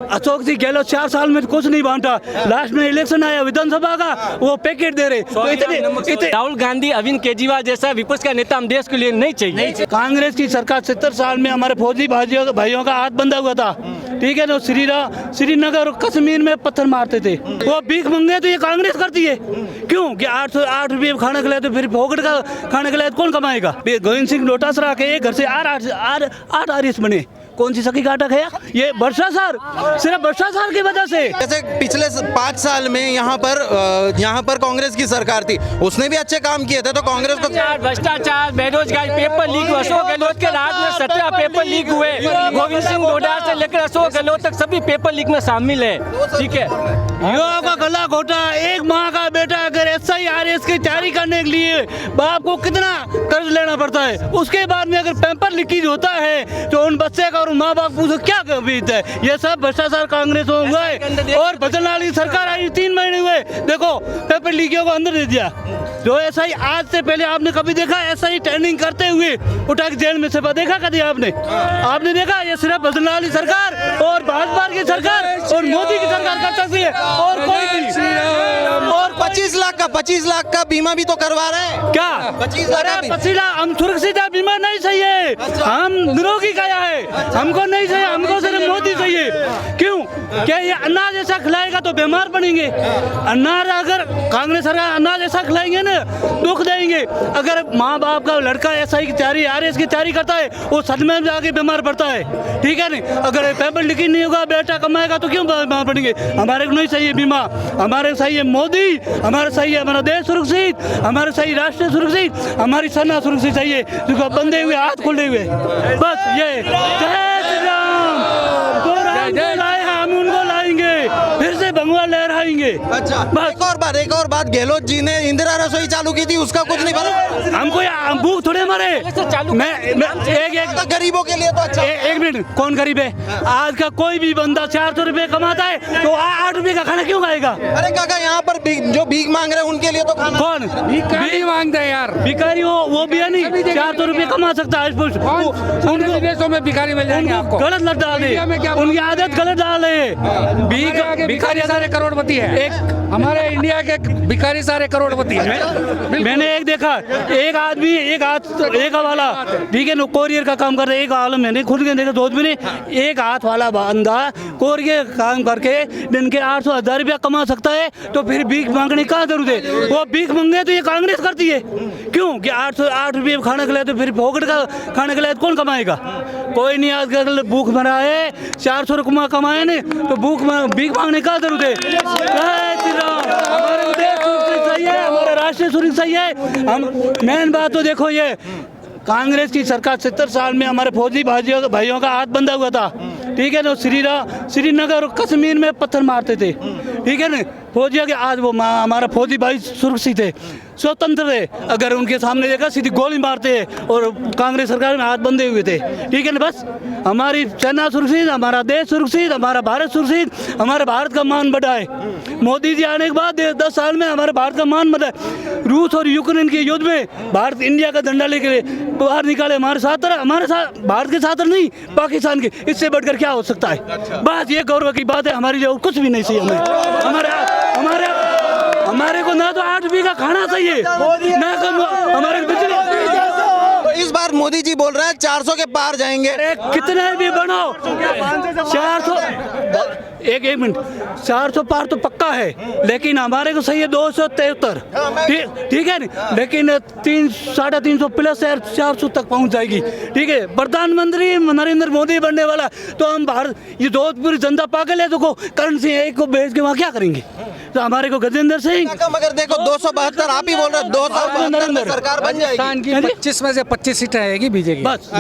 अशोक जी गहलोत 4 साल में कुछ नहीं बांटा, लास्ट में इलेक्शन आया विधानसभा का, वो पैकेट दे रहे। तो इतने राहुल गांधी, अरविंद केजरीवाल जैसा विपक्ष का नेता हम देश के लिए नहीं चाहिए। कांग्रेस की सरकार 70 साल में हमारे फौजी भाइयों का हाथ बंधा हुआ था, ठीक है ना। श्रीनगर और कश्मीर में पत्थर मारते थे, वो भीख मंगे तो ये कांग्रेस करती है। क्यों कि 8 रुपये खाना खिलाए तो फिर फोकट का खाना खिलाए कौन कमाएगा। गोविंद सिंह डोटासरा के एक घर से 8 आरिस बने, कौन सी सखी का आटा खाया? ये भ्रष्टाचार, सिर्फ भ्रष्टाचार की वजह से। जैसे पिछले 5 साल में यहाँ पर कांग्रेस की सरकार थी, उसने भी अच्छे काम किए थे, तो कांग्रेस को भ्रष्टाचार, बेरोजगारी, पेपर लीक, अशोक गहलोत के राज में 17 पेपर लीक हुए। गोविंद सिंह डोटासरा से लेकर अशोक गहलोत तक सभी पेपर लीक में शामिल है, ठीक है। युवाओं का गला घोटा। एक माँ का बेटा अगर SIRS की तैयारी करने के लिए बाप को कितना कर्ज लेना पड़ता है, उसके बाद में अगर पेपर लीकेज होता है तो उन बच्चे का और माँ बाप को क्या बीतता है। ये सब भ्रष्टाचार कांग्रेस में हुआ है। और बदलने वाली सरकार आई 3 महीने हुए, देखो पेपर लीकियों को अंदर दे दिया। जो SI आज से पहले आपने कभी देखा SI ट्रेनिंग करते हुए उठा के जेल में से देखा कभी आपने देखा? ये सिर्फ बदलने वाली सरकार और भाजपा की सरकार और मोदी की सरकार कर सकती है, और कोई नहीं। और 25 लाख का बीमा भी तो करवा रहे हैं। क्या 25 लाख? हम सुरक्षित बीमा नहीं चाहिए, हम निरोगी काया है, हमको नहीं चाहिए, हमको सिर्फ मोदी चाहिए। क्यों? क्या ये अनाज ऐसा खिलाएगा तो बीमार पड़ेंगे। अनाज अगर कांग्रेस सरकार अनाज ऐसा खिलाएंगे ना दुख देंगे। अगर माँ बाप का लड़का SI की तैयारी RS की तैयारी करता है, वो सदमे में जाके बीमार पड़ता है, ठीक है नहीं। अगर पेपर लीकेज नहीं होगा, बेटा कमाएगा तो क्यों बीमार पड़ेंगे। हमारे को नहीं चाहिए बीमा, हमारे को चाहिए मोदी, हमारे चाहिए हमारा देश सुरक्षित, हमारे चाहिए राष्ट्र सुरक्षित, हमारी सेना सुरक्षित चाहिए, जिसको बंधे हुए हाथ खुले हुए। बस ये जय श्री राम, तो लाए हम उनको लाएंगे, फिर से भगवा लहराएंगे। अच्छा, एक और बात गहलोत जी ने इंदिरा रसोई चालू की थी, उसका कुछ नहीं बना। हमको भूख थोड़े मरे। मैं एक गरीबों के लिए तो अच्छा। एक मिनट, कौन गरीब है? आज का कोई भी बंदा 400 रुपए कमाता है तो 8 रुपए का खाना क्यों खाएगा? अरे काका, यहाँ पर जो भीख मांग रहे हैं उनके लिए तो खाना। कौन भिखारी मांगते हैं यार? भिखारी वो भी है नहीं, 400 रुपए कमा सकता है। उनको विदेशों में भिखारी मिल जाएंगे आपको। गलत लग डाले, उनकी आदत गलत डाले। भिखारी सारे करोड़पति है, हमारे इंडिया के भिखारी सारे करोड़पति है। मैंने एक देखा, एक आदमी एक वाला, ठीक है ना, कोरियर का काम कर रहा है। एक आलम मैंने खुद के देखा, 2 महीने एक हाथ वाला बंदा कोरियर काम करके दिन के 800-1000 रुपया कमा सकता है, तो फिर भीख मांगने का जरूरत है? वो भीख मांगे तो ये कांग्रेस करती है। क्यों कि 8 रुपये खाना खिलाए तो फिर फोकट का खाना खिलाए तो कौन कमाएगा? कोई नहीं। आजकल भूख मरा है, 400 रुपये कमाए ने तो भीख मांगने का जरूरत है। हमारे देश सुरक्षित चाहिए, हमारा राष्ट्र सुरक्षित चाहिए। हम मेन बात तो देखो, ये कांग्रेस की सरकार 70 साल में हमारे फौजी भाइयों का हाथ बंधा हुआ था, ठीक है ना। श्रीनगर और कश्मीर में पत्थर मारते थे, ठीक है ना। फौजियों के आज वो हमारा फौजी भाई सुरक्षित है, स्वतंत्र है। अगर उनके सामने देखा सीधी गोली मारते हैं, और कांग्रेस सरकार में हाथ बंधे हुए थे, ठीक है ना। बस हमारी सेना सुरक्षित, हमारा देश सुरक्षित, हमारा भारत सुरक्षित, हमारे भारत का मान बढ़ा है। मोदी जी आने के बाद 10 साल में हमारे भारत का मान बढ़ा है। रूस और यूक्रेन के युद्ध में भारत इंडिया का झंडा लेके बाहर निकाले, हमारे साथ भारत के साथ नहीं, पाकिस्तान के। इससे बढ़कर क्या हो सकता है? बस ये गौरव की बात है हमारी, जो कुछ भी नहीं चाहिए हमें। हमारे को ना तो 8 रुपये का खाना चाहिए, ना हमारे बिजली। इस बार मोदी जी बोल रहे हैं 400 के पार जाएंगे। कितने भी बनाओ, 400 एक मिनट, 400 पार तो पक्का है, लेकिन हमारे को सही है 273, ठीक है ना। लेकिन 300-350 प्लस 400 तक पहुंच जाएगी, ठीक है। प्रधानमंत्री नरेंद्र मोदी बनने वाला, तो हम भारत ये पूरी जनता पागल है। देखो करण सिंह एक को भेज के वहाँ क्या करेंगे? तो हमारे को गजेंद्र सिंह, मगर देखो 272 आप ही बोल रहे हैं, 272 सरकार बन जाएगी। 25 में से 25 सीटें आएगी बीजेपी। बस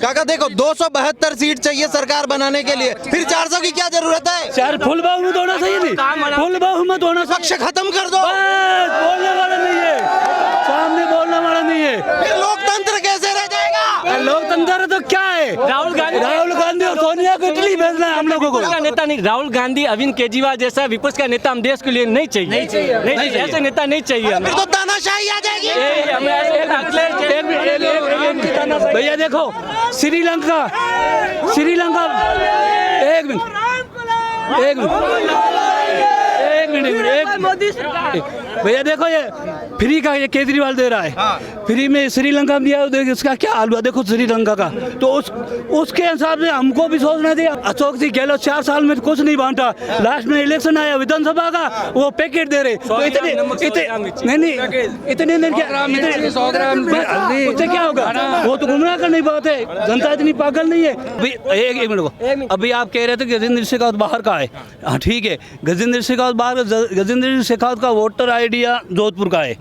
काका देखो 272 सीट चाहिए सरकार बनाने के लिए, फिर 400 की क्या जरूरत है? चार फुल बहुमत होना चाहिए, नहीं फुल बहुमत होना चाहिए। पक्ष खत्म कर दो। बस बोलने वाला नहीं है, सामने बोलने वाला नहीं है। फिर लोकतंत्र कैसे रह जाएगा? लोकतंत्र तो क्या है? राहुल गांधी और सोनिया को इटली भेजना है हम लोगों को। नेता नहीं, राहुल गांधी, अरविंद केजरीवाल जैसा विपक्ष का नेता हम देश के लिए नहीं चाहिए। ऐसे नेता नहीं चाहिए हमें। फिर तो तानाशाही आ जाएगी। भैया देखो, श्रीलंका एक मिनट, भैया देखो ये फ्री का ये केजरीवाल दे रहा है, फ्री में श्रीलंका में दिया, देखो इसका क्या हाल हुआ, देखो श्रीलंका का। तो उसके हिसाब से हमको भी सोचना चाहिए। अशोक जी गहलोत 4 साल में कुछ नहीं बांटा, लास्ट में इलेक्शन आया विधानसभा का, वो पैकेट दे रहे। तो इतने उससे क्या होगा, वो तो गुमराह करने की बात है, जनता इतनी पागल नहीं है। एक मिनट को, अभी आप कह रहे थे गजेंद्र शेखावत बाहर का है, हाँ ठीक है, गजेंद्र शेखावत बाहर, गजेंद्र शेखावत का वोटर आइडिया जोधपुर का है,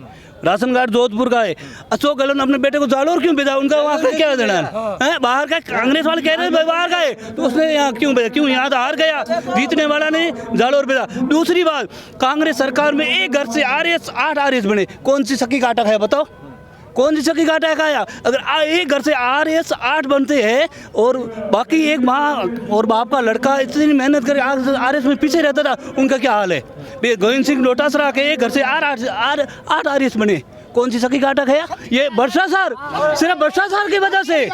राशन कार्ड जोधपुर का है। अशोक गहलोत ने अपने बेटे को जालोर क्यों भेजा, उनका वहाँ का क्या देना है, बाहर का। कांग्रेस वाले कह रहे हैं बाहर का है, तो उसने यहाँ क्यों भेजा, क्यों यहाँ तो हार गया, जीतने वाला ने जालोर भेजा। दूसरी बात, कांग्रेस सरकार में एक घर से RS 8 RS बने, कौन सी सकी काटा है बताओ, कौन सी चक्की काटा खाया। अगर एक घर से RS 8 बनते हैं और बाकी एक माँ और बाप का लड़का इतनी मेहनत करे RS में पीछे रहता था, उनका क्या हाल है। गोविंद सिंह डोटासरा के एक घर से 8 RS बने, कौन सी चक्की काटा खाया। ये भ्रष्टाचार, सिर्फ भ्रष्टाचार की वजह से।